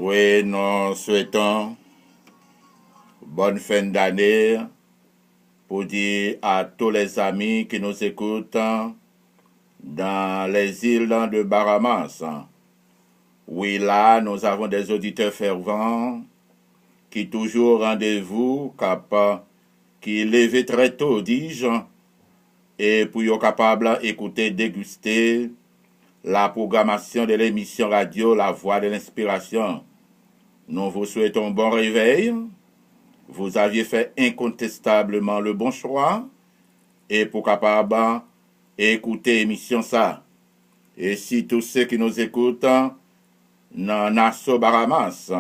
Oui, nous souhaitons bonne fin d'année pour dire à tous les amis qui nous écoutent dans les îles de Baramas. Oui, là, nous avons des auditeurs fervents qui toujours rendez-vous, qui lèvent très tôt, dis-je, et pour être capable d'écouter, déguster la programmation de l'émission radio La Voix de l'Inspiration. Nous vous souhaitons bon réveil. Vous aviez fait incontestablement le bon choix et pour capable écouter l'émission ça. Et si tous ceux qui nous écoutent dans Nassau Baramas,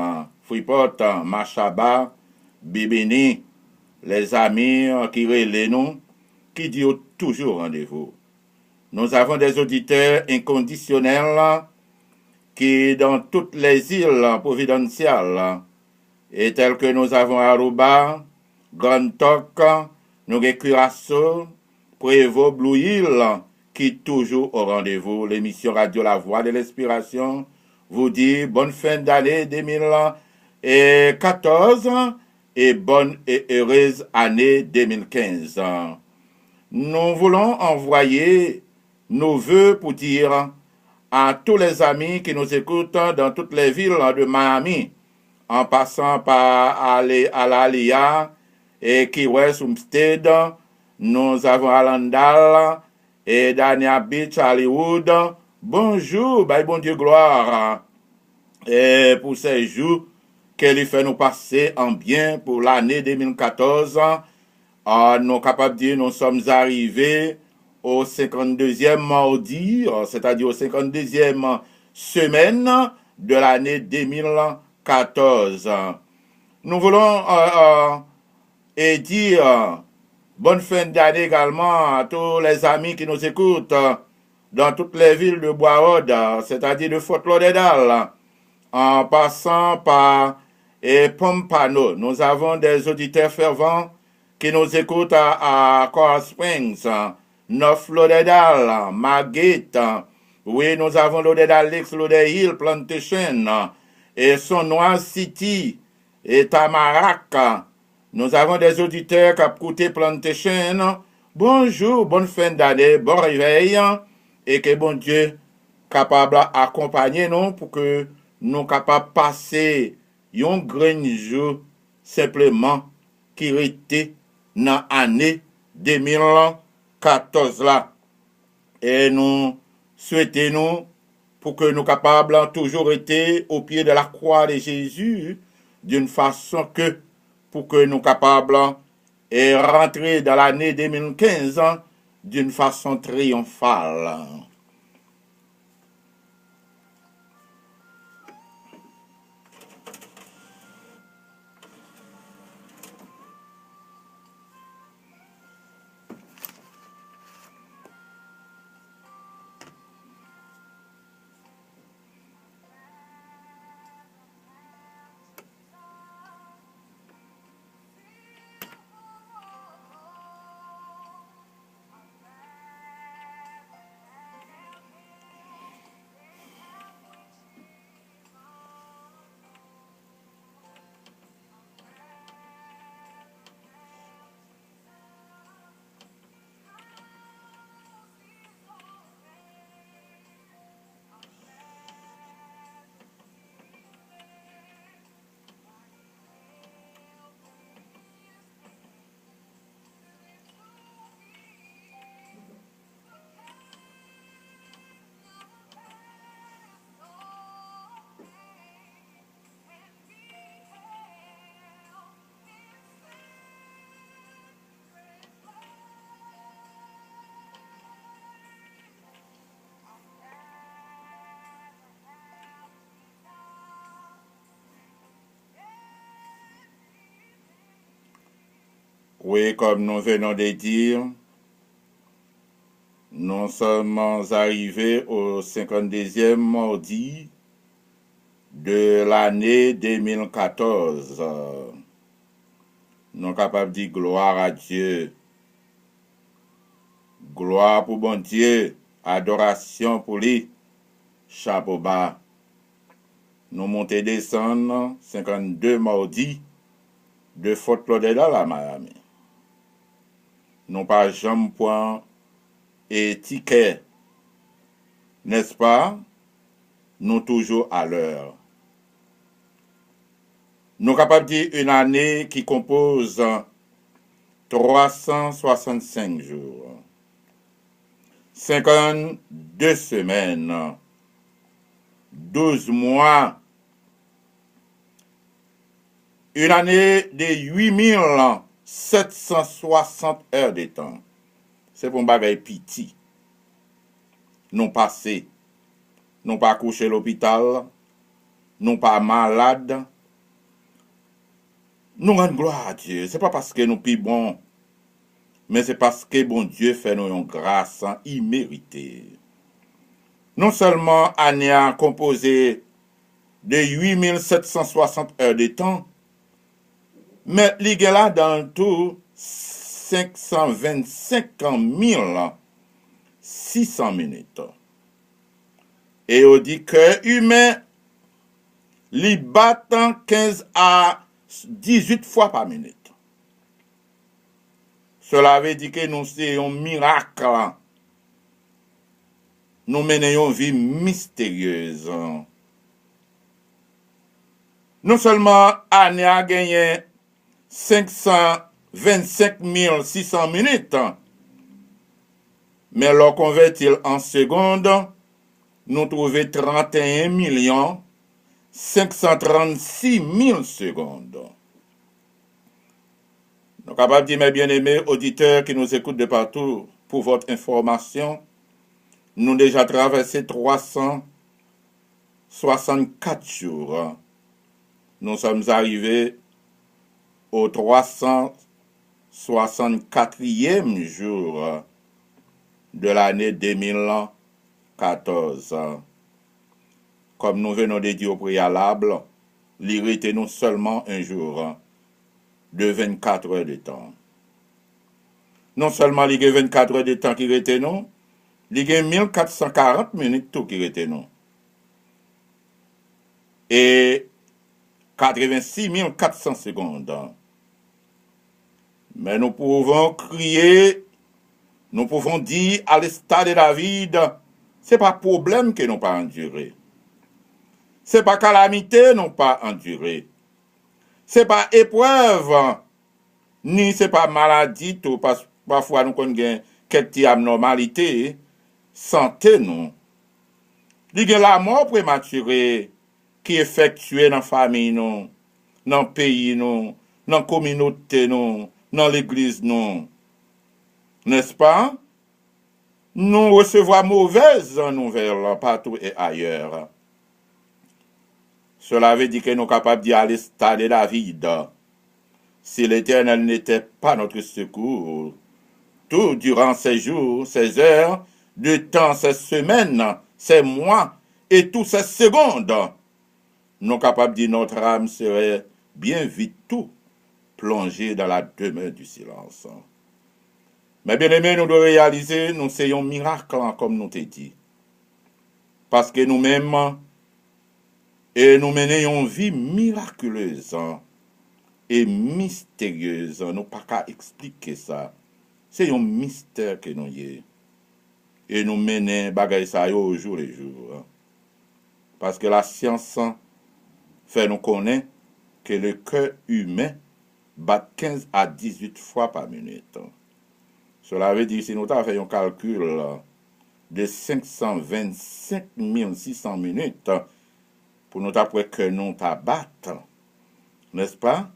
Freeport, Machaba, Bibini, les amis qui relaient nous, qui disent toujours rendez-vous. Nous avons des auditeurs inconditionnels qui, dans toutes les îles providentielles, et tels que nous avons Aruba, Grand Toc, nous avons Curaçao, Prévost, Blue Hill, qui toujours au rendez-vous. L'émission Radio La Voix de l'Inspiration vous dit bonne fin d'année 2014 et bonne et heureuse année 2015. Nous voulons envoyer nos vœux pour dire à tous les amis qui nous écoutent dans toutes les villes de Miami, en passant par à l'Alia et Key West, Homestead, nous avons Alandal et Dania Beach, Hollywood. Bonjour, bye bon Dieu gloire. Et pour ces jours qu'elle fait nous passer en bien pour l'année 2014, nous capables de dire nous sommes arrivés au 52e mardi, c'est-à-dire au 52e semaine de l'année 2014. Nous voulons et dire bonne fin d'année également à tous les amis qui nous écoutent dans toutes les villes de Bois-Rode, c'est-à-dire de Fort Lauderdale, en passant par Pompano. Nous avons des auditeurs fervents qui nous écoutent à Coral Springs, North Lauderdale, Margate. Oui, nous avons Lauderdale Lakes, Lauderdale Hill, Plantation, et Sonoise City, et Tamarack. Nous avons des auditeurs qui écoutent Plantation. Bonjour, bonne fin d'année, bon réveil, et que bon Dieu capable d'accompagner nous pour que nous capables passer un grand jour simplement qui était dans l'année 2014 là. Et nous souhaitons pour que nous capables toujours être au pied de la croix de Jésus d'une façon que pour que nous capables et rentrer dans l'année 2015 d'une façon triomphale. Oui, comme nous venons de dire, nous sommes arrivés au 52e mardi de l'année 2014. Nous sommes capables de dire gloire à Dieu. Gloire pour bon Dieu. Adoration pour lui. Chapeau bas. nous monter descendre 52 mardi de Fort Lauderdale à Miami. Nous pas jamais point et ticket, n'est-ce pas? Nous toujours à l'heure. Nous capables de dire une année qui compose 365 jours, 52 semaines, 12 mois, une année de 8760 heures de temps. C'est pour un bagage petit. Nous passé, nous pas couché à l'hôpital, nous pas malade. Nous rendons gloire à Dieu. Ce n'est pas parce que nous sommes bons, mais c'est parce que bon Dieu fait nous une grâce imméritée. Non seulement année a composé de 8760 heures de temps, mais il y a là dans tout 525 600 minutes. Et on dit que humain, li battant 15 à 18 fois par minute. Cela veut dire que nous sommes un miracle. Nous menons une vie mystérieuse. Non seulement année a gagné 525 600 minutes, mais l'on convertit en secondes, nous trouvons 31 536 000 secondes. Nous sommes capables de dire, mes bien-aimés auditeurs qui nous écoutent de partout, pour votre information, nous avons déjà traversé 364 jours. Nous sommes arrivés au 364e jour de l'année 2014. Comme nous venons de dire au préalable, l'irrité nous seulement un jour de 24 heures de temps. Non seulement il y a 24 heures de temps qui rete nous, il y a 1440 minutes tout qui rete nous. Et 86 400 secondes. Mais nous pouvons crier, nous pouvons dire à l'état de David, ce n'est pas problème que nous pas enduré. Ce n'est pas calamité nous pas enduré. Ce n'est pas épreuve, ni ce n'est pas maladie, tout, parce que parfois nous connaissons quelques abnormalités, santé nous. Il y a la mort prématurée qui est effectuée dans la famille nous, dans le pays nous, dans la communauté nous, dans l'église nous. N'est-ce pas? Nous recevons mauvaises nouvelles partout et ailleurs. Cela veut dire que nous sommes capables d'y aller stade David. Si l'Éternel n'était pas notre secours, tout durant ces jours, ces heures, de temps, ces semaines, ces mois et toutes ces secondes, nous sommes capables de dire notre âme serait bien vite tout plongée dans la demeure du silence. Mais bien aimé, nous devons réaliser, nous sommes un miracle, comme nous t'ai dit. Parce que nous-mêmes, et nous menons une vie miraculeuse et mystérieuse. Nous pas qu'à expliquer ça. C'est un mystère que nous y. Et nous menons bagay ça au jour le jour. Parce que la science fait nous connaître que le cœur humain bat 15 à 18 fois par minute. Cela veut dire, si nous avons fait un calcul de 525 600 minutes, pour nous après que nous t'abattre, n'est-ce pas?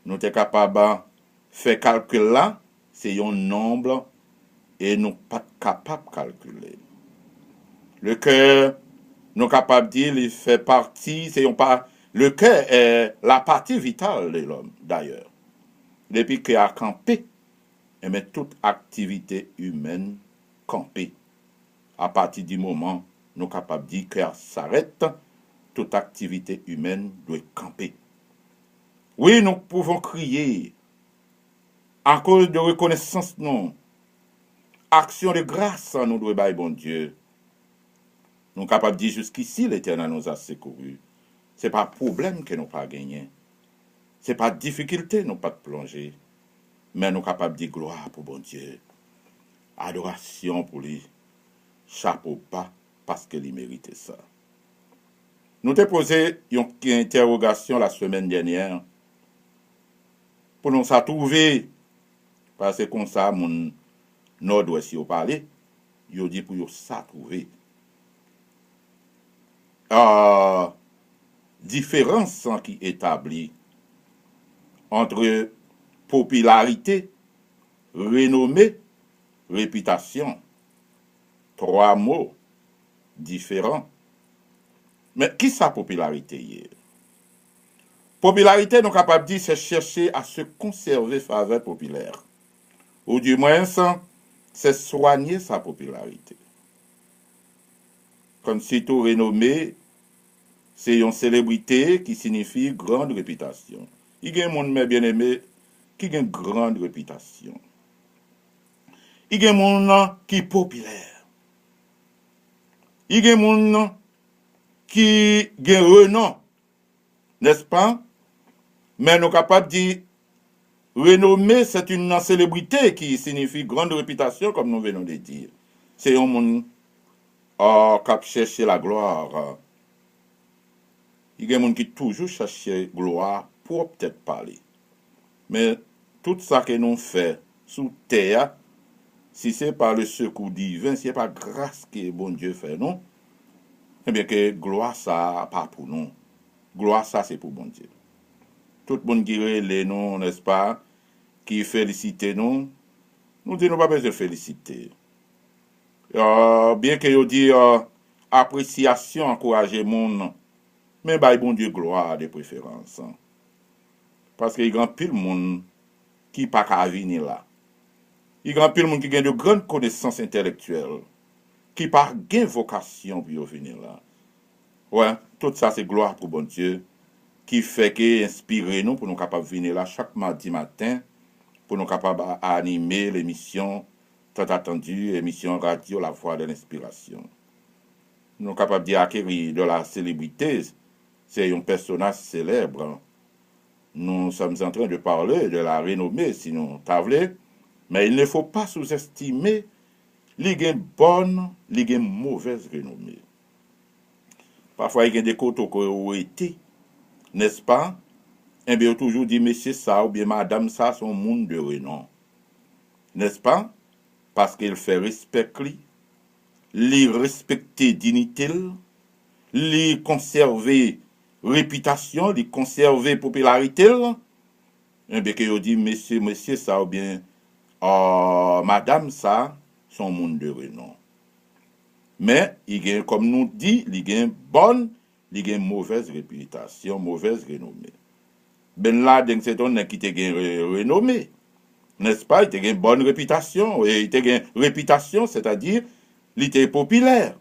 Nous sommes capables de faire calcul là, c'est un nombre et nous pas capables de calculer. Le cœur, nous sommes capables de dire, il fait partie, le cœur est la partie vitale de l'homme, d'ailleurs. Depuis qu'il a campé, mais toute activité humaine campée. À partir du moment où nous sommes capables de dire que s'arrête, toute activité humaine doit camper. Oui, nous pouvons crier à cause de reconnaissance, non. Action de grâce, nous devons bon Dieu. Nous sommes capables de dire jusqu'ici, l'Éternel nous a secourus. Ce n'est pas problème que nous pas gagné. Ce n'est pas difficulté nous pas de plonger. Mais nous sommes capables de dire gloire pour bon Dieu. Adoration pour lui. Chapeau bas parce qu'il méritait ça. Nous t'ai posé une interrogation la semaine dernière pour nous ça trouver parce que comme ça mon nord-ouest y parlé, yo dit pour yo ça trouver. Différence qui établit entre popularité, renommée, réputation. Trois mots différents. Mais qui sa popularité hier? Popularité, nous sommes capables de dire, c'est chercher à se conserver faveur populaire. Ou du moins, c'est soigner sa popularité. Comme si tout renommé, c'est une célébrité qui signifie grande réputation. Il y a un monde bien aimé qui a une grande réputation. Il y a un monde qui est populaire. Il y a un monde qui a un renom, n'est-ce pas? Mais nous sommes capables de dire, renommée, c'est une célébrité qui signifie grande réputation, comme nous venons de dire. C'est un monde qui cherche la gloire. Il y a des gens qui toujours cherchent gloire pour peut-être parler. Mais tout ça que nous faisons sous terre, si c'est par le secours divin, si ce n'est pas grâce que bon Dieu fait, non? Eh bien que gloire ça, pas pour nous. Gloire ça, c'est pour bon Dieu. Tout le monde qui relève nous, n'est-ce pas, qui félicite nous, nous disons pas besoin de féliciter. Bien que vous dit appréciation, encourager monde, mais bah, bon Dieu gloire de préférence. Parce qu'il y a pile monde qui pas qu'à venir là. Il y a pile monde qui a de grandes connaissances intellectuelles, qui pas gain vocation pour venir là. Ouais, tout ça c'est gloire pour bon Dieu qui fait que inspirer nous pour nous capables de venir là chaque mardi matin pour nous capables d'animer l'émission tant attendue, émission radio La Voix de l'Inspiration. Nous sommes capables d'acquérir de la célébrité, c'est un personnage célèbre. Nous sommes en train de parler de la renommée, sinon tablé, mais il ne faut pas sous-estimer les bonnes, les mauvaises renommées. Parfois, il y a des côtés qui ont été, n'est-ce pas? Et bien, toujours dit, monsieur ça, ou bien madame ça, sont monde de renom. N'est-ce pas? Parce qu'il fait respect, lui respecter dignité, lui conserver réputation, lui conserver popularité. Et bien, qu'il dit, monsieur ça, ou bien madame ça, sont monde de renom. Mais, il y a, comme nous dit, il y a une bonne, il y a une mauvaise réputation, mauvaise renommée. Ben Laden, c'est un qui te renommé, n'est-ce pas? Il te une bonne réputation, et il te une réputation, c'est-à-dire, il était populaire.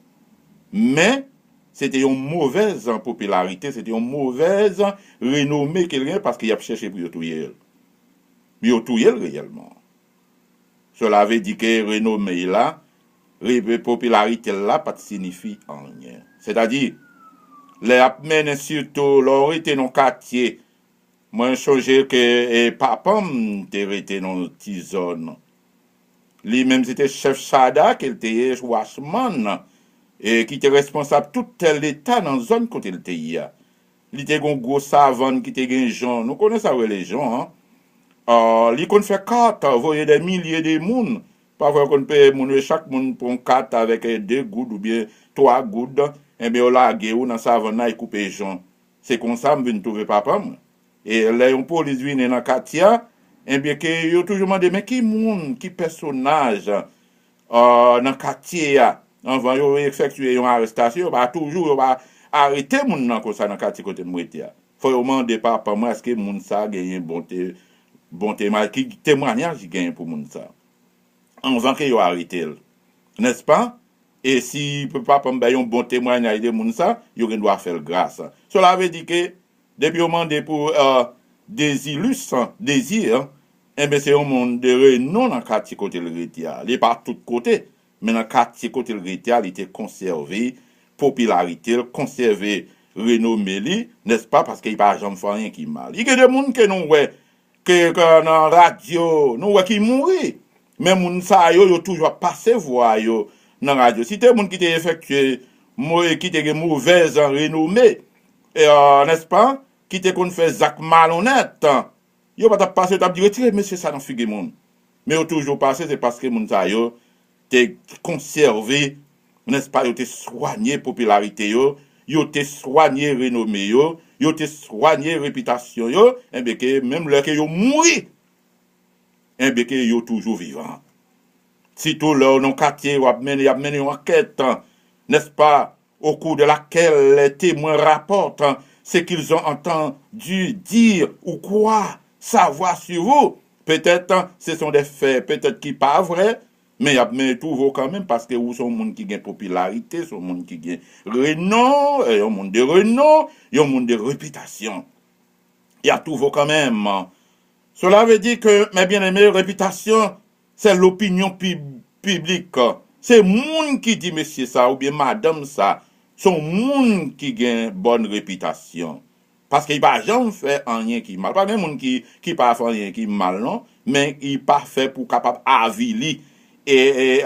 Mais, c'était une mauvaise popularité, c'était une mauvaise renommée qu'il a parce qu'il a cherché pour y touiller réellement. Cela veut dire que renommée là, popularité là, pas signifie rien. C'est-à-dire, les apmènes surtout, l'aurait été dans le quartier. Moi, je que papa était dans une petite zone. Lui-même, c'était chef Chada, qui était washman, et qui était responsable de tout l'État dans la zone côté il était. Il était un gros savant qui était un gens. Nous connaissons les gens. Il qu'on fait carte, voyez des milliers de monde. Parfois, qu'on peut chaque monde pour une carte avec 2 gouttes ou bien 3 gouttes. Et bien, on a dans la savane, il coupe les gens. C'est comme ça que je trouver papa. Et là, on police vient dans le quartier. Et bien, que yo toujours demandé, mais qui monde, qui personnage dans le quartier, avant de effectuer une arrestation, va toujours arrêter les gens comme ça dans le quartier côté de moi. Il faut demander papa, moi, est-ce que les gens ça gagne bon témoignage qui gagne pour les gens ça. Avant qu'ils arrêté, n'est-ce pas? Et si papa me donne un bon témoignage de les gens ça, il doit faire grâce. Cela veut dire que, depuis on demande pour des illustres désirs, eh bien, c'est un monde de renom dans le quartier côté le Rétia. Il n'est pas de tous côtés, mais dans le quartier côté le Rétia, il était conservé, popularité, conservé renommé li, n'est-ce pas, parce qu'il pas jamais fait rien qui mal. Il y a des gens que nous ouais que dans radio, nous ouais qui mourir. Mais moun sa yo toujours passé voix yo dans radio. Si t'es moun qui t'a effectué qui t'a mauvaise renommée n'est-ce pas, qui t'a qu'on fait zac malhonnête, yo pas t'a passé t'a dit retirer monsieur ça dans figue moun. Mais yo toujours passé c'est parce que moun sa yo t'es conservé, n'est-ce pas, yo t'es soigné popularité yo t'es soigné renommée yo t'es soigné réputation yo, et bien que même là que yo mouri, et bien que yo toujours vivant. Si tout là dans quartier y a mené une enquête, n'est-ce pas, au cours de laquelle les témoins rapportent ce qu'ils ont entendu dire ou quoi savoir sur vous. Peut-être ce sont des faits, peut-être qui pas vrais, mais il y a toujours quand même parce que vous sont monde qui gagne popularité, sont monde qui gagne renom, un monde de renom, un monde de réputation. Il y a toujours quand même. Cela veut dire que, mes bien-aimés, réputation, c'est l'opinion publique. C'est monde qui dit monsieur ça ou bien madame ça. Son monde qui gagne bonne réputation. Parce qu'il va jamais faire rien qui mal. Pas des monde qui pas faire rien qui mal non, mais il pas fait pour capable avili et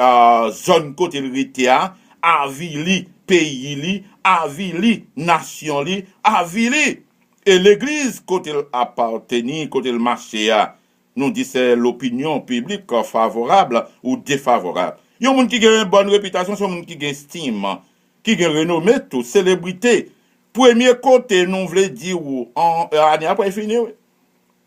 zone côté ritia, avili pays li, avili nation li, avili et l'église côté appartenir côté le marché nous dit c'est l'opinion publique favorable ou défavorable. Yon moun qui gagne une bonne réputation, son moun qui gagne estime, qui gagne renommée, tout, célébrité. Premier côté, nous voulons dire, année après fini,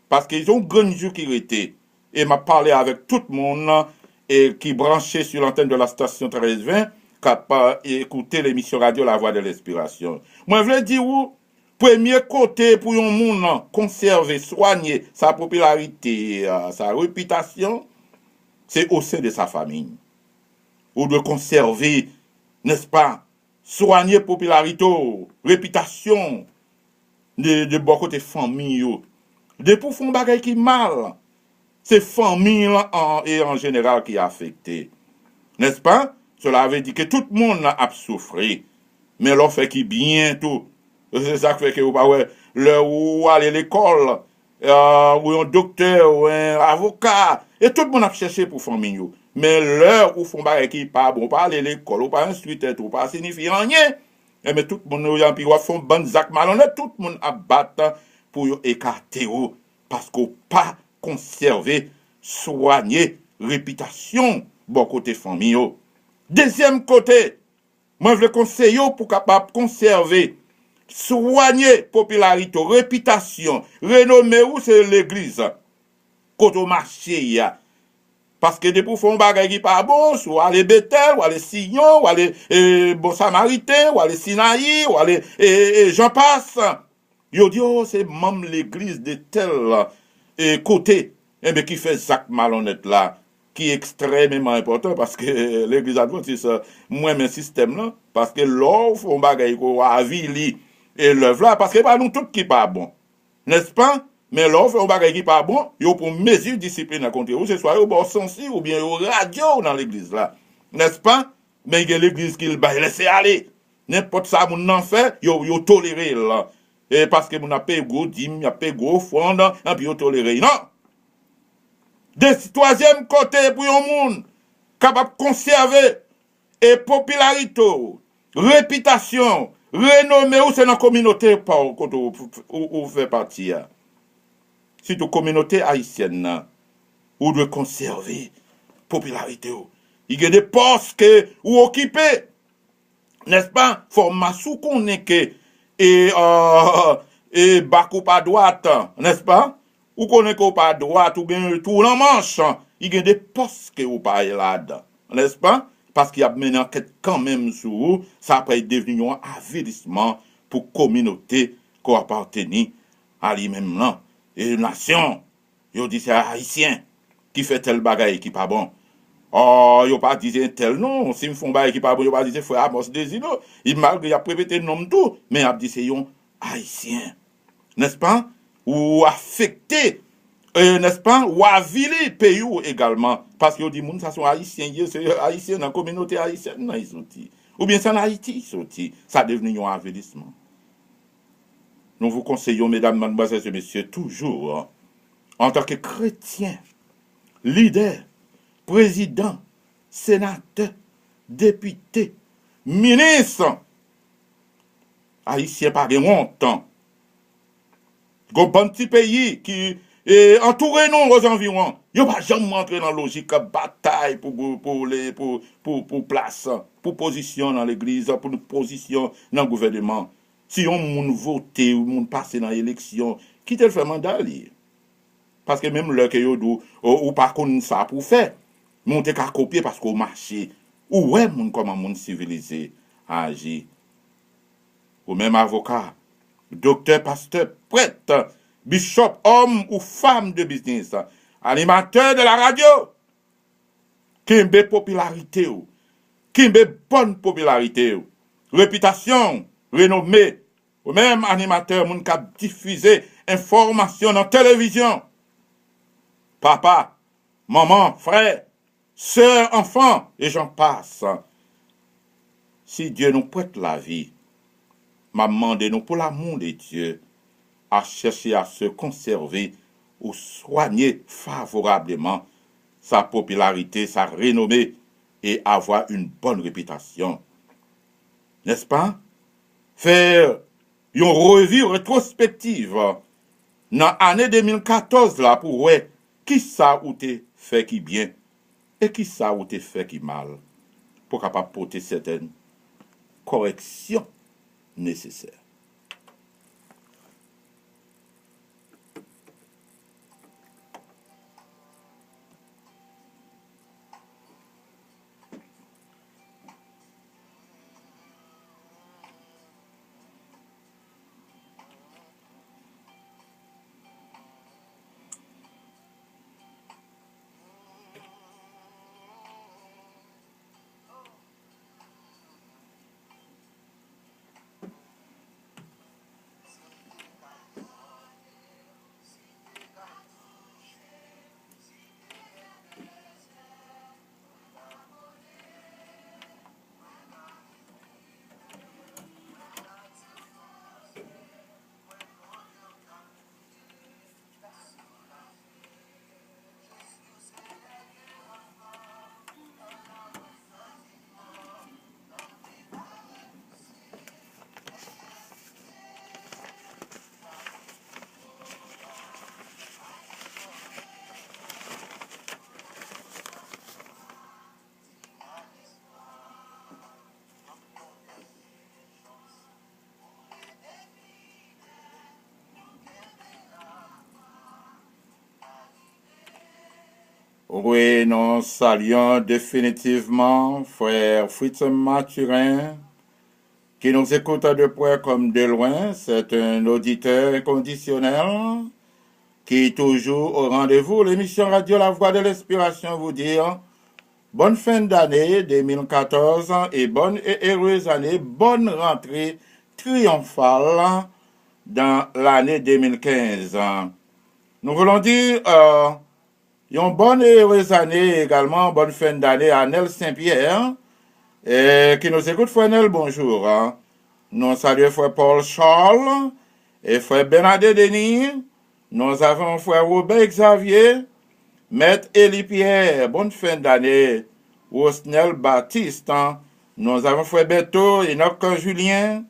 parce qu'ils ont grande sécurité. Et m'a parlé avec tout le monde et qui branché sur l'antenne de la station 1320, capable d'écouter l'émission radio La Voix de l'Inspiration. Moi, je voulais dire, premier côté pour un monde conserver, soigner sa popularité, sa réputation, c'est au sein de sa famille. Ou de conserver, n'est-ce pas, soigner popularité, réputation de bon côté famille. De pour faire des choses qui mal, c'est famille en général qui est affectée. N'est-ce pas? Cela veut dire que tout le monde a souffert. Mais l'on fait qui bientôt, c'est ça qui fait que vous pas ou aller à l'école, ou un docteur, ou un avocat, et tout le monde a cherché pour famille. Mais l'heure où font des qui pas bon, pas aller à l'école, ou pas instruire, ou pas signifier rien, et mais tout le monde a puis font bonnes actes malhonnêtes, tout le monde a battu pour écarter parce qu'on pas conserver, soigner réputation bon côté famille. Deuxième côté, moi je le conseille pour capable conserver, soigner popularité, réputation, renommée où c'est l'église, côté au marché ya. Parce que depuis font bagay qui pas bon, soit aller Bethel, ou aller Sion, ou aller Bon Samaritain, ou aller Sinaï, ou aller j'en passe. Yo dit oh c'est même l'église de tel côté, mais qui fait sac malhonnête là, qui est extrêmement important parce que l'église adventiste moins un système là, parce que l'or font bagay ko avili et l'œuvre là parce que pas nous tout qui pas bon. N'est-ce pas? Mais là, on fait un bagage qui pas bon, il y a pour mesure discipline à contre vous, ce soit au bon sensi ou bien au radio dans l'église là. N'est-ce pas? Mais il y a l'église qui le baille, laissez aller. N'importe ça, mon en fait, yo toléré là. Et parce que mon a payé gros dîme, il a payé gros fond, et puis yo toléré. Non! Troisième côté pour un monde, capable de conserver et popularité, réputation, renommée ou c'est dans la communauté où fait partie. Surtout communauté haïtienne, ou de conserver popularité. Il y a des postes que ou occupés, n'est-ce pas? Formation qu'on est que et bac pas droite, n'est-ce pas? Ou qu'on est pas droite ou bien tout en manche, il y a des postes que ou pas là-dedans, n'est-ce pas? Parce qu'il y a mené enquête quand même sur vous, ça peut être devenu un avertissement pour communauté qui appartenait à lui-même là. Et nation, yo dit c'est haïtien qui fait tel bagaille qui pas bon. Oh, yo pas dit tel non, si me font bagaille qui pas bon, yo pas dit frère Amos Désilo. Il malgré y a répété nom tout, mais a dit c'est un haïtien. N'est-ce pas? Ou affecté n'est-ce pas? Ou avili pays également parce que yo dit moun ça sont haïtiens, c'est haïtien dans la communauté haïtienne non ils sont ou bien c'est en Haïti sorti, ça devenu un avertissement. nous vous conseillons, mesdames, mademoiselles et messieurs, toujours, en tant que chrétiens, leaders, présidents, sénateurs, députés, ministres, haïtiens par honte, un bon petit pays qui est entouré nous aux environs. Il n'y a pas jamais rentré dans la logique de bataille pour place, pour position dans l'église, pour position dans le gouvernement. Si on moun vote ou moun passe dans l'élection, qui te le fait mandat li? Parce que même le que yo dou ou pas connait ça pour faire, monter qu'à copier parce qu'au marché ou ouais moun comment moun civilisé agit. Ou même avocat, docteur, pasteur, prêtre, bishop, homme ou femme de business, animateur de la radio, qui a une popularité, qui a une bonne popularité, réputation, renommée, ou même animateur, moun qui a diffusé information dans la télévision. Papa, maman, frère, sœur, enfant, et j'en passe. Si Dieu nous prête la vie, m'a demandé nous pour l'amour de Dieu à chercher à se conserver ou soigner favorablement sa popularité, sa renommée et avoir une bonne réputation. N'est-ce pas? Faire une revue rétrospective dans l'année 2014 là pour ouais, qui ça ou te fait qui bien et qui ça ou te fait qui mal pour capable porter certaines corrections nécessaires. Oui, nous saluons définitivement frère Fritz Mathurin, qui nous écoute de près comme de loin. C'est un auditeur inconditionnel qui est toujours au rendez-vous. L'émission Radio La Voix de l'Inspiration vous dit bonne fin d'année 2014 et bonne et heureuse année, bonne rentrée triomphale dans l'année 2015. Nous voulons dire une bonne et heureuse année également, bonne fin d'année à Nel Saint-Pierre, qui nous écoute. Frère Nel, bonjour. Nous saluons frère Paul Charles et frère Bernadette Denis. Nous avons frère Robert Xavier, maître Élie Pierre, bonne fin d'année. Rosnel Baptiste. Nous avons frère Beto, Enoch Julien,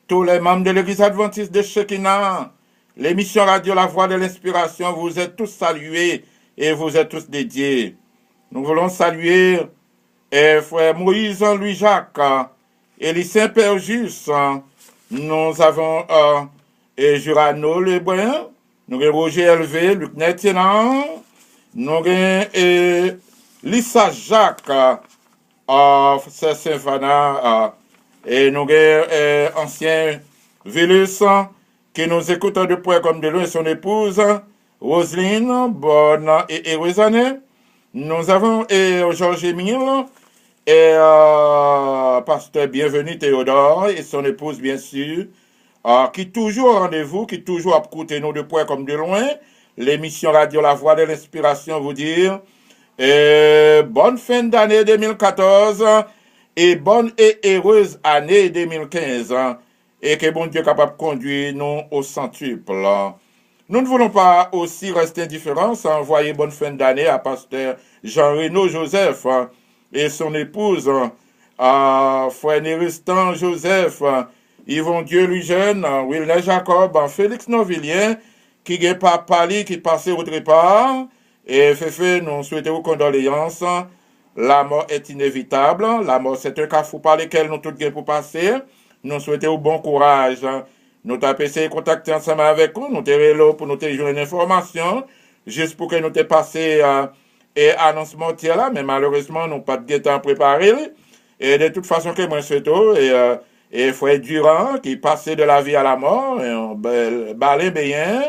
tous les membres de l'église adventiste de Shekinah. L'émission Radio La Voix de l'Inspiration, vous êtes tous salués et vous êtes tous dédiés. Nous voulons saluer frère Moïse Louis-Jacques, Élie Saint-Père-Jus. Nous avons Jurano Lebrun, nous avons Roger Hervé, Luc Netienan, nous avons Lisa Jacques, Saint-Fana, et nous avons ancien Vélus qui nous écoute de près comme de loin, son épouse Roselyne, bonne et heureuse année. Nous avons Georges Émile et pasteur Bienvenu Théodore et son épouse bien sûr, qui toujours au rendez-vous, qui toujours à écouter nous de près comme de loin. L'émission Radio La Voix de l'Inspiration vous dire bonne fin d'année 2014 et bonne et heureuse année 2015. et que bon Dieu est capable de conduire nous au centuple. Nous ne voulons pas aussi rester indifférents sans envoyer bonne fin d'année à pasteur Jean-Renaud Joseph et son épouse, frère Néristan Joseph, Yvon Dieu lui jeune, Wilner Jacob, Félix Novillien, qui n'est pas parlé, qui passait autre part. Et Féfé, nous souhaitons vos condoléances. La mort est inévitable. La mort, c'est un carrefour par lequel nous tous pour passer. Nous souhaitons bon courage. Nous t'avons essayé de contacter ensemble avec vous. Nous t'avons là pour nous te jouer une information. Juste pour que nous t'ayons passé et annoncement là. Mais malheureusement, nous n'avons pas de temps préparé. Et de toute façon, que moi, c'est tout. Et frère Durand, qui passait de la vie à la mort. Et on balait bien.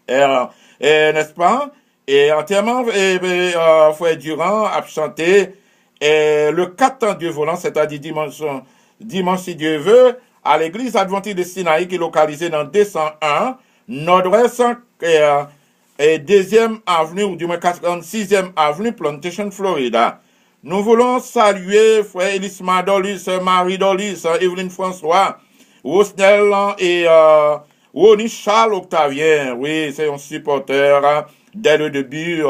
N'est-ce pas? Et entièrement, frère Durand a chanté le 4 ans Dieu volant, c'est-à-dire dimanche si Dieu veut, à l'église adventiste de Sinaï qui est localisée dans 201, nord-ouest et 2e avenue, ou du moins 46e avenue, Plantation, Florida. Nous voulons saluer frère Elisma Dolis, Marie Dolis, Evelyne François, Rosnel et Ronnie Charles Octavien. Oui, c'est un supporter dès le début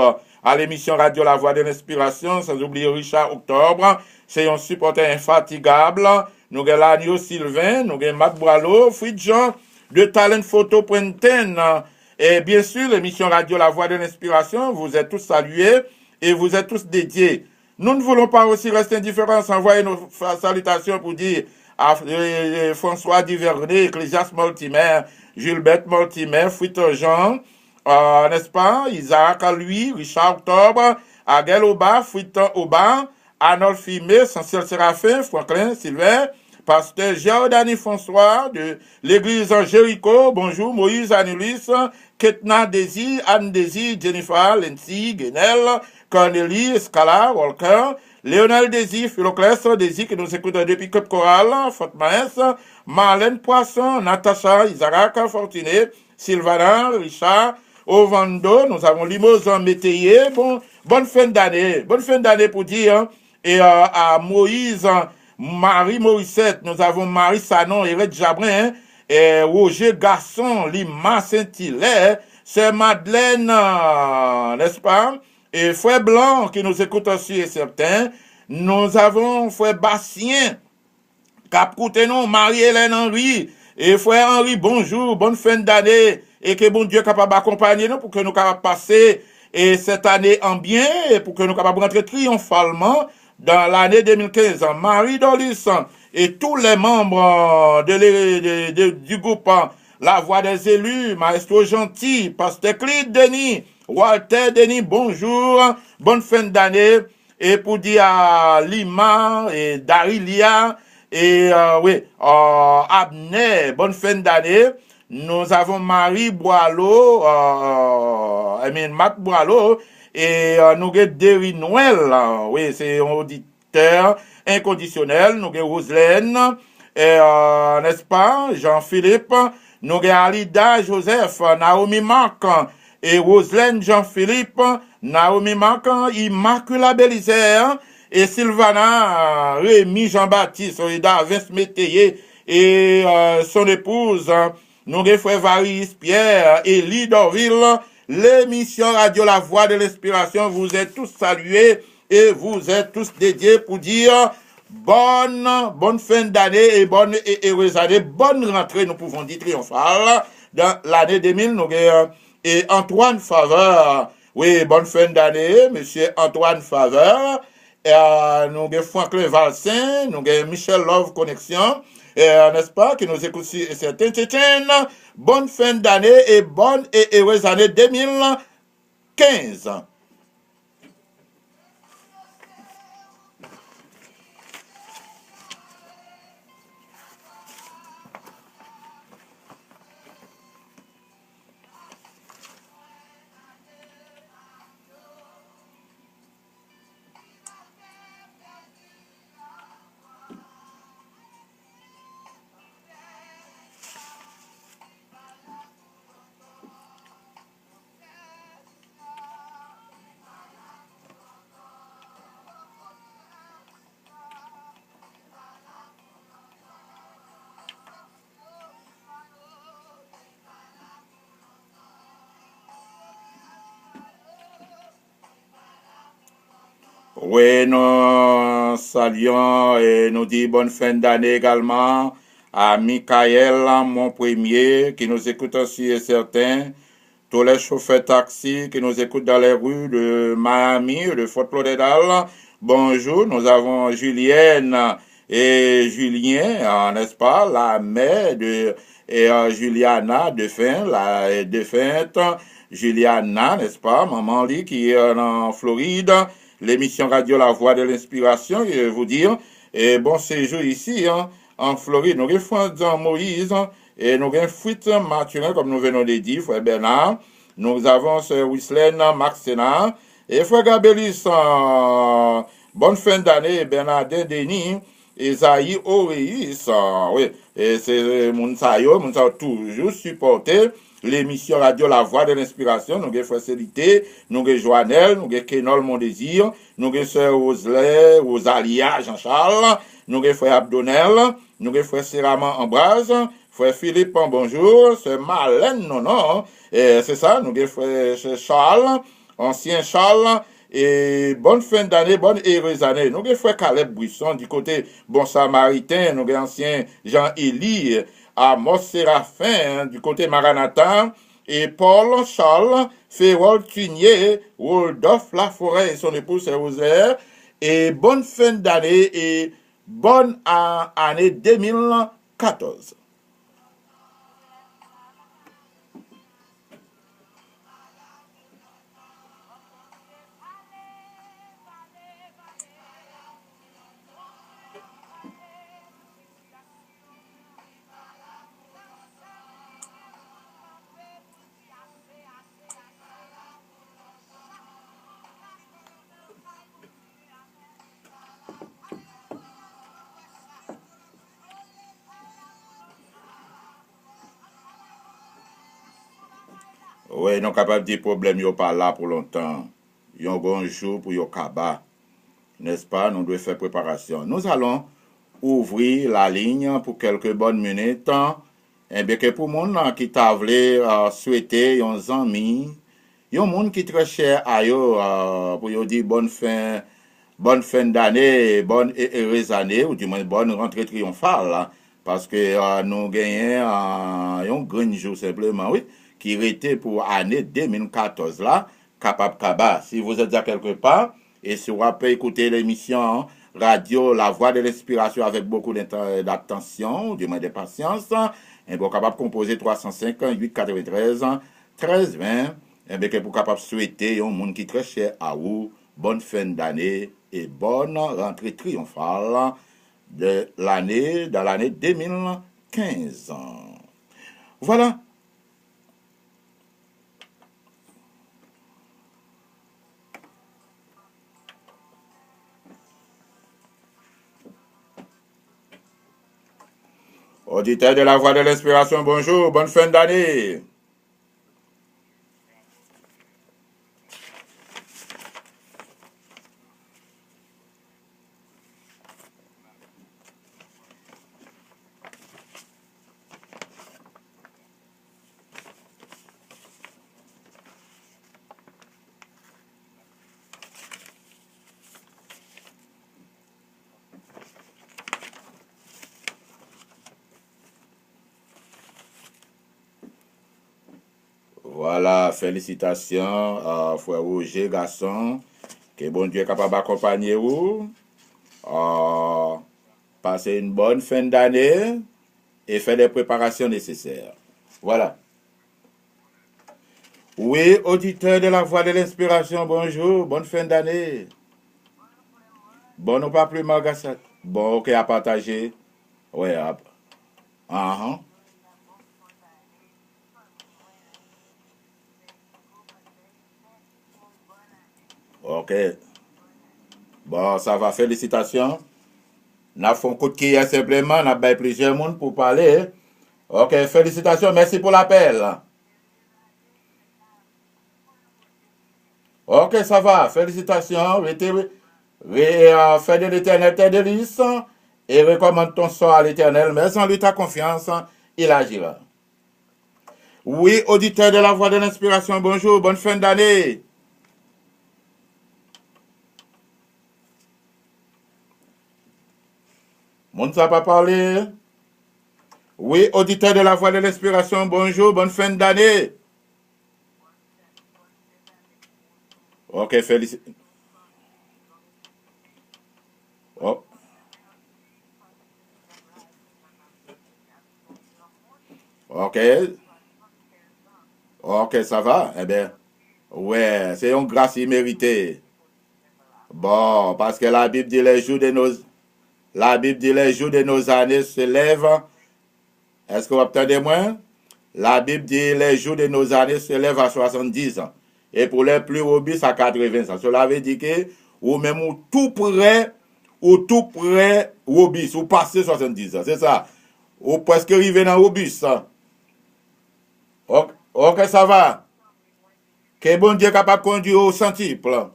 à l'émission Radio La Voix de l'Inspiration, sans oublier Richard Octobre. C'est un supporter infatigable. Nous avons Lanio Sylvain, nous avons Matt Boileau, Fritz Jean, de Talent Photo Printen. Et bien sûr, l'émission Radio La Voix de l'Inspiration, vous êtes tous salués et vous êtes tous dédiés. Nous ne voulons pas aussi rester indifférents, envoyer nos salutations pour dire à François Duvernay, Ecclésias Mortimer, Gilbert Mortimer, Fritz Jean, n'est-ce pas, Isaac lui, Richard Octobre, Aguel Oba, Fritz Oba, Arnold Fimé, Sanciel Séraphin, Franklin Sylvain, pasteur Giordani François de l'église Jéricho, bonjour, Moïse Anulis, Ketna Désir, Anne Désir, Jennifer, Lindsay, Guenel, Cornélie, Scala, Walker, Léonel Désir, Philoclès Désir, qui nous écoute depuis Cap Coral, Fatmaes, Marlène Poisson, Natacha, Isaac, Fortuné, Sylvana, Richard, Ovando, nous avons Limousin Métayer, bonne fin d'année pour dire, et à Moïse, Marie Morissette, nous avons Marie Sanon, Red Jabrin, et Roger Garçon, Lima Saint-Hilaire, c'est Madeleine, n'est-ce pas? Et Frère Blanc, qui nous écoute aussi, est certain. Nous avons Frère Bastien, Cap nous, Marie-Hélène Henry, et Frère Henri, bonjour, bonne fin d'année, et que bon Dieu est capable d'accompagner nous pour que nous capables passer et cette année en bien, et pour que nous capables rentrer triomphalement dans l'année 2015. Marie Dolis et tous les membres du groupe La Voix des élus, Maestro Gentil, Pasteur Clide Denis, Walter Denis, bonjour, bonne fin d'année, et pour dire à Lima et Darilia, et Abner, bonne fin d'année. Nous avons Marie Boileau, Matt Boileau, et nous avons Derry Noël, oui, c'est un auditeur inconditionnel. Nous avons Roselaine, n'est-ce pas, Jean-Philippe, nous avons Alida Joseph, Naomi Marc, et Roselaine Jean-Philippe, Naomi Marc, Immaculée Bélisaire, et Sylvana, Rémi Jean-Baptiste, Vince Métayer, et son épouse, nous avons frère Varis Pierre, Élie Dorville, l'émission Radio La Voix de l'Inspiration, vous êtes tous salués et vous êtes tous dédiés pour dire bonne fin d'année et bonne et heureuse année, bonne rentrée, nous pouvons dire triomphale, dans l'année 2000, nous avons et Antoine Faveur, oui, bonne fin d'année, monsieur Antoine Faveur, et nous avons Franklin Valsin, nous avons Michel Love Connexion, n'est-ce pas, qui nous écoute si certains Tchétchènes. Bonne fin d'année et bonne et heureuse année 2015. Oui, nous saluons et nous disons bonne fin d'année également à Michael, mon premier, qui nous écoute aussi et certain, tous les chauffeurs taxi qui nous écoutent dans les rues de Miami, de Fort Lauderdale. Bonjour, nous avons Julienne et Julien, n'est-ce pas, la mère de Juliana défunte Juliana, n'est-ce pas, maman Lee qui est en Floride, l'émission radio La Voix de l'Inspiration, je vais vous dire, et bon séjour ici, en Floride. Nous avons Moïse, et nous avons Fuite Mathurin, comme nous venons de dire, frère Bernard. Nous avons Sœur Wislaine, Max Sénard, et frère Gabelis, bonne fin d'année, Bernardin Denis, Esaïe Oreis, oui, et c'est Mounsayo, toujours supporté l'émission radio La Voix de l'Inspiration. Nous avons frère Célité, nous avons Joannel, nous avons Kenol Mon Désir, nous avons Sœur Rosalia Jean-Charles, nous avons frère Abdonel, nous avons frère Séraman Ambroise, frère Philippe, bonjour, c'est Marlène, non, c'est ça, nous avons frère Charles, ancien Charles, et bonne fin d'année, bonne heureuse année. Nous avons frère Caleb Buisson du côté Bon Samaritain, nous avons ancien Jean-Élie, Amos Séraphin du côté Maranatha, et Paul Charles, Ferrol Tunier, Rodolphe Laforêt et son épouse Rosaire, et bonne fin d'année et bonne année 2014. Oui, nous sommes capables de dire problème, ils pas là pour longtemps. Ils ont un jour pour y kaba. N'est-ce pas? Nous devons faire préparation. Nous allons ouvrir la ligne pour quelques bonnes minutes. Et bien que pour moun qui t'a voulu souhaiter un ami, il y a un monde qui est très cher à eux pour dire bonne fin d'année, bonne et heureuse année, ou du moins bonne rentrée triomphale. Parce que nous gagnons un grand jour simplement, oui, qui était pour l'année 2014 là, capable Kaba. Si vous êtes à quelque part, et si vous avez écouté l'émission radio La Voix de l'Inspiration avec beaucoup d'attention, du moins de patience, et vous capable de composer 305 893 13 20, et bien que vous capable de souhaiter un monde qui est très cher à vous, bonne fin d'année et bonne rentrée triomphale de l'année, dans l'année 2015. Voilà. Auditeur de la Voix de l'Inspiration, bonjour, bonne fin d'année. Voilà, félicitations à frère Roger, garçon. Que bon Dieu est capable d'accompagner vous. Passez une bonne fin d'année et faites les préparations nécessaires. Voilà. Oui, auditeur de la Voix de l'Inspiration, bonjour, bonne fin d'année. Bon, non pas plus Margassat. Bon, ok, à partager. Oui, uh-huh. Ok. Bon, ça va, félicitations. Nous avons un coup de qui simplement, nous avons plusieurs monde pour parler. Ok, félicitations, merci pour l'appel. Ok, ça va, félicitations. Fais de l'éternel tes délices et recommande ton sort à l'éternel, mais sans lui ta confiance, il agira. Oui, auditeur de la Voix de l'Inspiration, bonjour, bonne fin d'année. Monde ça pas parlé? Oui, auditeur de la voix de l'inspiration, bonjour, bonne fin d'année. Ok, félicitations. Oh, ok, ok, ça va. Eh bien, ouais, c'est une grâce imméritée. Bon, parce que la Bible dit la Bible dit les jours de nos années se lèvent. Est-ce que vous entendez moi? La Bible dit les jours de nos années se lèvent à 70 ans. Et pour les plus robustes à 80 ans. Cela veut dire que, ou même ou tout près robuste, ou passé 70 ans. C'est ça. Ou presque arrivé dans robuste. Ok, ok, ça va. Que bon Dieu est capable de conduire au centuple.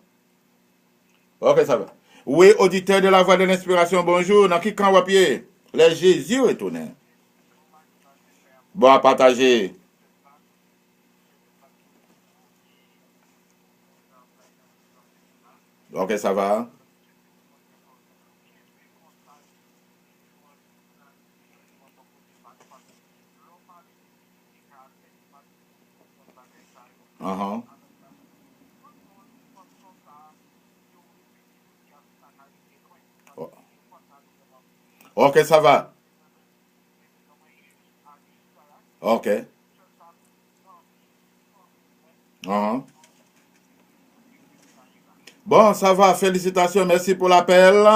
Ok, ça va. Oui, auditeur de la voix de l'inspiration, bonjour. Dans qui camp pied? Les Jésus retournent. Bon, à partager. Ok, ça va. Uh-huh. Ok, ça va. Ok. Uh-huh. Bon, ça va. Félicitations. Merci pour l'appel.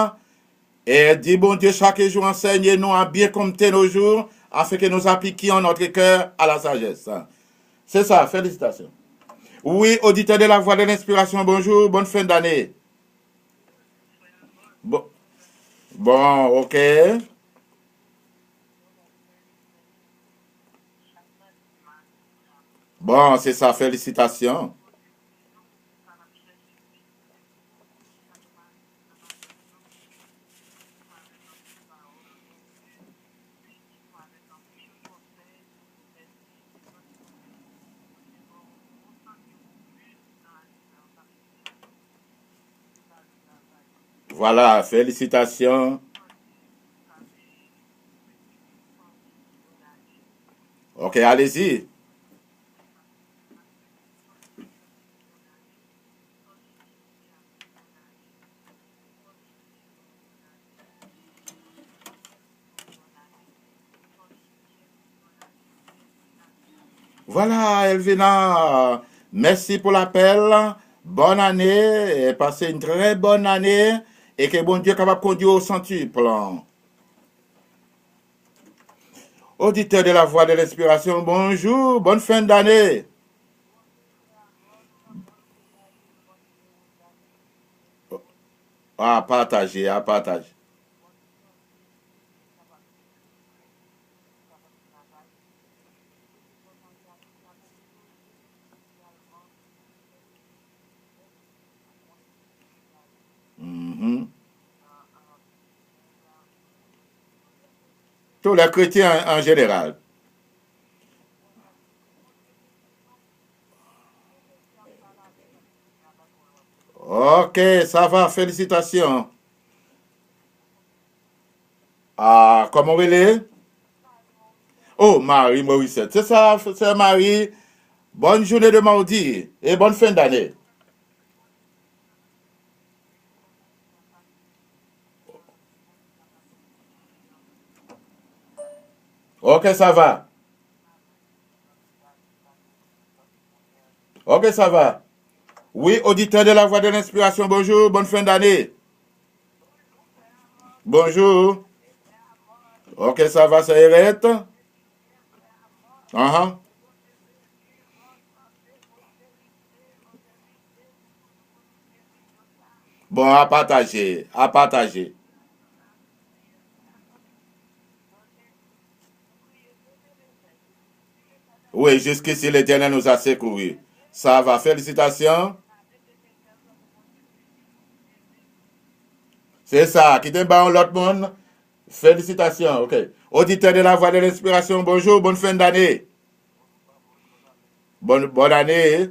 Et dis bon Dieu, chaque jour enseigne-nous à bien compter nos jours afin que nous appliquions notre cœur à la sagesse. C'est ça. Félicitations. Oui, auditeur de la voix de l'inspiration, bonjour. Bonne fin d'année. Bon, bon, ok. Bon, c'est ça. Félicitations. Voilà. Félicitations. Ok, allez-y. Voilà, Elvina. Merci pour l'appel. Bonne année. Et passez une très bonne année. Et que bon Dieu est capable de conduire au centuple. Auditeur de la voix de l'inspiration, bonjour. Bonne fin d'année. À partager, à partager. Mhm. Tous les chrétiens en général. Ok, ça va, félicitations. Ah, comment il est? Oh, Marie Morissette. C'est ça, c'est Marie. Bonne journée de mardi et bonne fin d'année. Ok, ça va. Ok, ça va. Oui, auditeur de la voix de l'inspiration, bonjour, bonne fin d'année. Bonjour. Ok, ça va, ça irrite. Uh-huh. Bon, à partager, à partager. Oui, jusqu'ici, l'Éternel nous a secourus. Ça va, félicitations. C'est ça, qui te bat l'autre monde. Félicitations, ok. Auditeur de la voix de l'inspiration, bonjour, bonne fin d'année. Bonne année.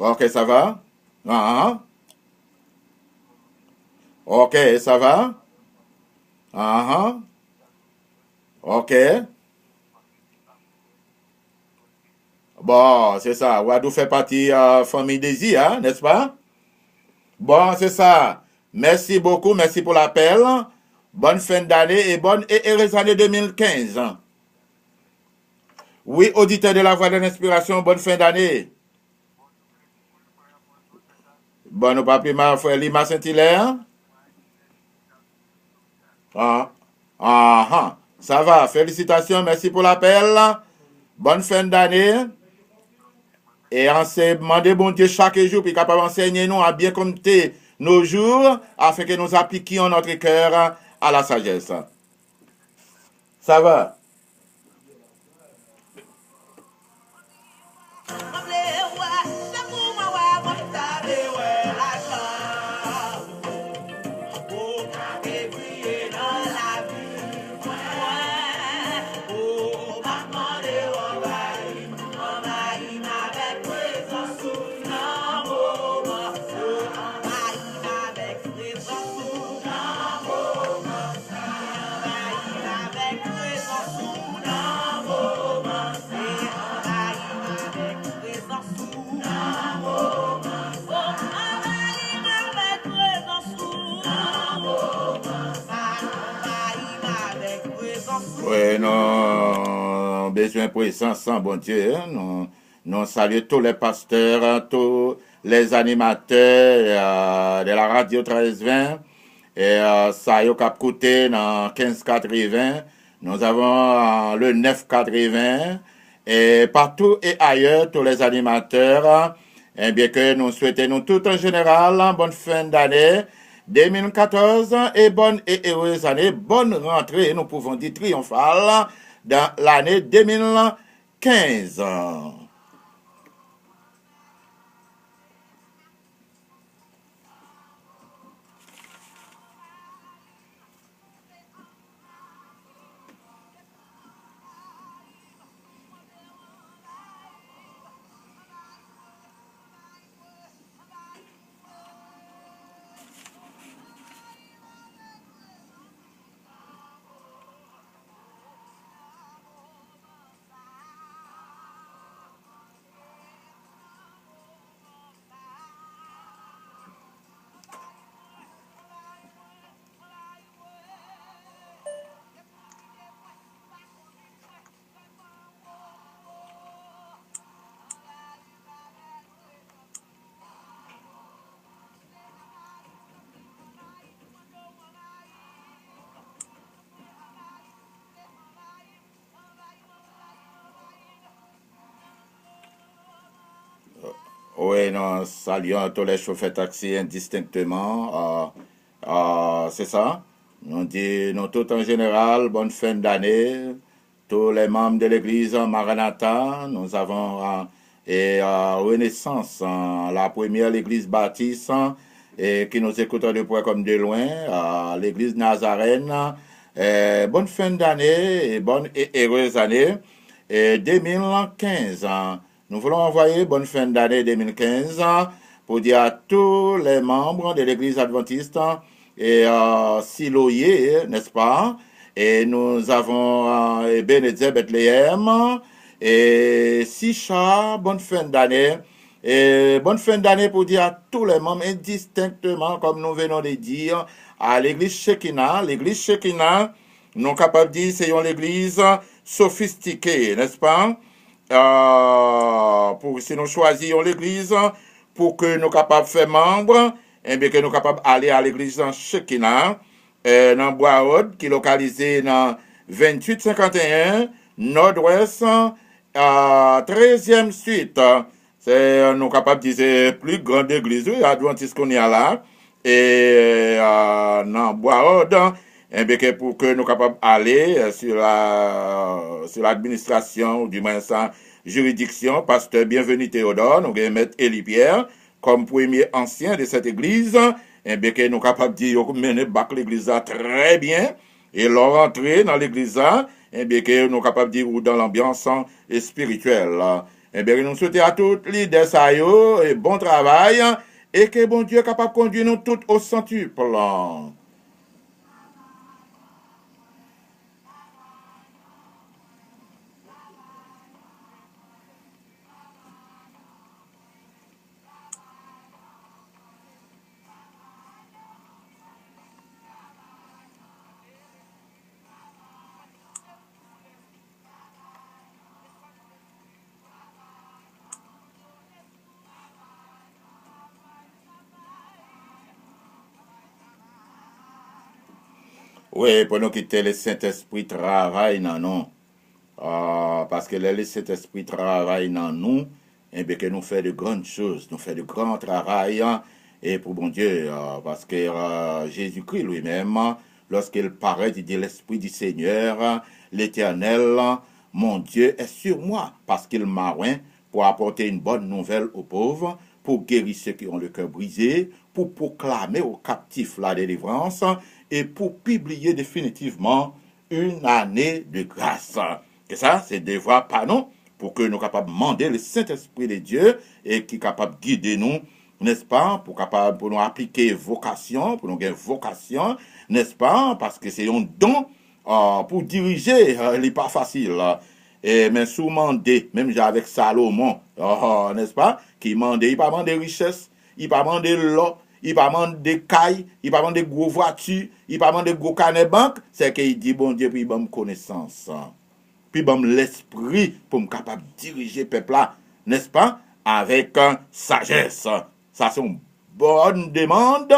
Ok, ça va? Ah, ok, ça va? Ah, ok. Bon, c'est ça. Wadou fait partie famille Désir, hein, n'est-ce pas? Bon, c'est ça. Merci beaucoup, merci pour l'appel. Bonne fin d'année et bonne et heureuse année 2015. Oui, auditeur de la voix de l'inspiration, bonne fin d'année. Bonne papi, ma frère Lima Saint-Hilaire. Ah, ah, ah. Ça va, félicitations, merci pour l'appel. Bonne fin d'année. Et on s'est demandé, bon Dieu, chaque jour, puis capable d'enseigner nous à bien compter nos jours, afin que nous appliquions notre cœur à la sagesse. Ça va? Oui, non, besoin de présence, bon Dieu. Nous saluons tous les pasteurs, tous les animateurs de la radio 1320 et ça y est cap côté dans 1580. Nous avons le 980 et partout et ailleurs, tous les animateurs. Et bien que nous souhaitons tout en général, bonne fin d'année 2014 et bonne et heureuse année, bonne rentrée, nous pouvons dire triomphale, dans l'année 2015. Oui, nous saluons tous les chauffeurs taxi indistinctement. C'est ça. Nous disons tout en général, bonne fin d'année. Tous les membres de l'église Maranatha, nous avons Renaissance, la première église baptiste et qui nous écoute de près comme de loin, l'église Nazarène. Bonne fin d'année et bonne et heureuse année 2015. Nous voulons envoyer bonne fin d'année 2015 pour dire à tous les membres de l'église adventiste et Siloé, n'est-ce pas? Et nous avons Bénédicte Bethléem et Sicha, bonne fin d'année. Et bonne fin d'année pour dire à tous les membres indistinctement, comme nous venons de dire, à l'église Shekinah. L'église Shekinah, nous sommes capables de dire, c'est une église sophistiquée, n'est-ce pas? Si nous choisissons l'église, pour que nous soyons capables de faire membre, et bien que nous soyons capables d'aller à l'église Shekinah, dans Bois-Haute, qui est localisé dans 2851 Nord-Ouest, 13e suite. C'est nous capables de dire plus grande église, adventiste qu'on y a là, et dans Bois-Haute, et bien que pour que nous capables d'aller sur l'administration, ou du moins sa juridiction, pasteur Bienvenu Théodore, nous allons mettre Élie Pierre comme premier ancien de cette église, et bien que nous capables de dire mener bac l'église très bien, et leur entrer dans l'église, et bien que nous capables de dire dans l'ambiance spirituelle. Eh bien, nous souhaitons à tous les leaders et bon travail et que bon Dieu est capable de conduire nous tous au centuple. Oui, pour nous quitter le Saint-Esprit travaille dans nous. Parce que le Saint-Esprit travaille dans nous, et bien que nous fait de grandes choses, nous fait de grands travail, et pour bon Dieu, parce que Jésus-Christ lui-même, lorsqu'il paraît, il dit l'Esprit du Seigneur, l'Éternel, mon Dieu est sur moi, parce qu'il m'a oint pour apporter une bonne nouvelle aux pauvres, pour guérir ceux qui ont le cœur brisé, pour proclamer aux captifs la délivrance, et pour publier définitivement une année de grâce. Que ça, c'est devoir par nous, pour que nous soyons capables de demander le Saint-Esprit de Dieu et qui est capable de guider nous, n'est-ce pas, pour nous appliquer vocation, pour nous gagner vocation, n'est-ce pas, parce que c'est un don pour diriger, il n'est pas facile. Et mais sous mandé, même avec Salomon, n'est-ce pas, qui mandait, il pas demandé richesse, il pas demandé l'eau, il pas demandé cailles, il pas demandé gros voitures, il pas demandé gros carnet banque, c'est qu'il dit bon Dieu puis bonne connaissance. Puis bon l'esprit pour me capable de diriger peuple là, n'est-ce pas, avec sagesse. Ça c'est une bonne demande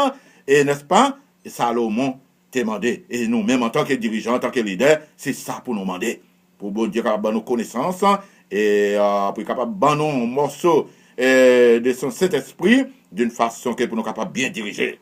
et n'est-ce pas, Salomon t'a demandé et nous même en tant que dirigeants, en tant que leader, c'est ça pour nous demander. Pour bon Dieu capable de nos connaissances et pour capable de nous un morceau de son Saint-Esprit d'une façon que pour nous capable bien diriger.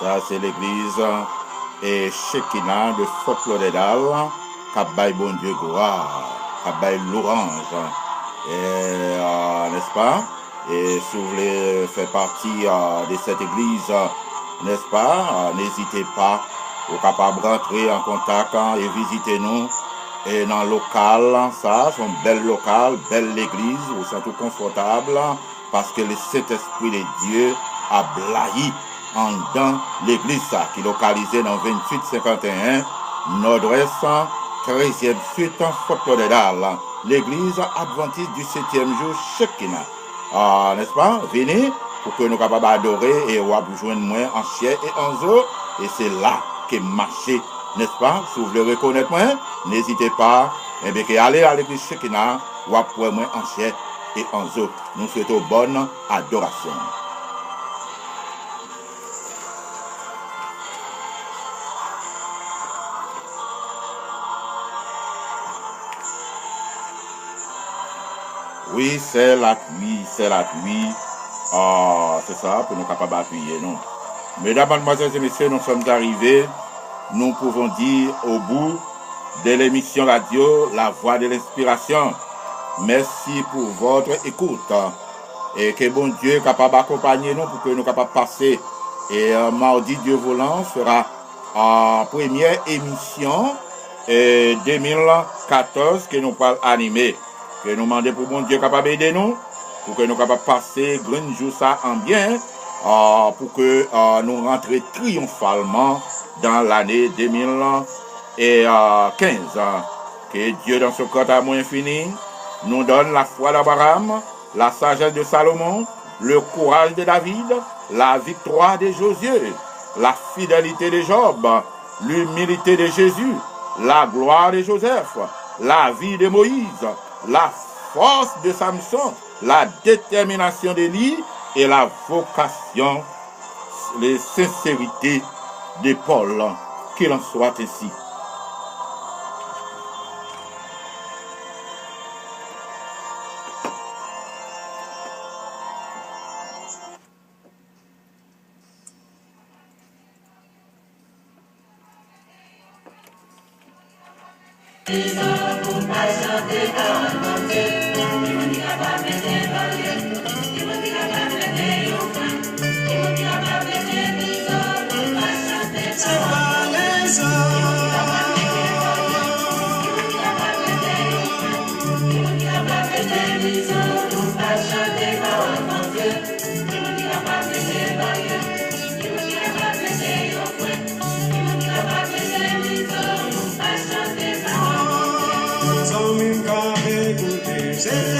Ça, c'est l'église et Shekinah de Fort Lauderdale, Kabaye bon Dieu gloire, Kabaye l'orange. Et, n'est-ce pas? Et si vous voulez faire partie de cette église, n'est-ce pas? N'hésitez pas, vous êtes capable de rentrer en contact et visiter nous. Et dans le local, ça, c'est un bel local, belle église, vous êtes tout confortable, parce que le Saint-Esprit de Dieu a blahi en dans l'église ça, qui est localisée dans 2851 Nord-Ouest 13e suite Fort Lauderdale, l'église adventiste du 7e jour Shekinah. N'est-ce pas? Venez pour que nous capables d'adorer et rejoindre moi en chair et en eau, et c'est là que marcher, n'est-ce pas? Si vous voulez reconnaître moi, n'hésitez pas, et bien allez à l'église Shekinah, ou après moi en chair et en eau. Nous souhaitons bonne adoration. Oui, c'est la pluie, C'est ça, pour nous capables d'appuyer, non. Mesdames, mademoiselles et messieurs, nous sommes arrivés, nous pouvons dire, au bout de l'émission radio La Voix de l'Inspiration. Merci pour votre écoute. Et que bon Dieu est capable d'accompagner nous pour que nous capables de passer. Et mardi, Dieu voulant, sera en première émission 2014 que nous allons animer. Que nous demandons pour bon Dieu capable d'aider nous, pour que nous capables de passer grand jour ça en bien, pour que nous rentrions triomphalement dans l'année 2015. Que Dieu dans ce côté amour infini nous donne la foi d'Abraham, la sagesse de Salomon, le courage de David, la victoire de Josué, la fidélité de Job, l'humilité de Jésus, la gloire de Joseph, la vie de Moïse, la force de Samson, la détermination d'Élie et la vocation, les sincérités de Paul. Qu'il en soit ainsi. Some in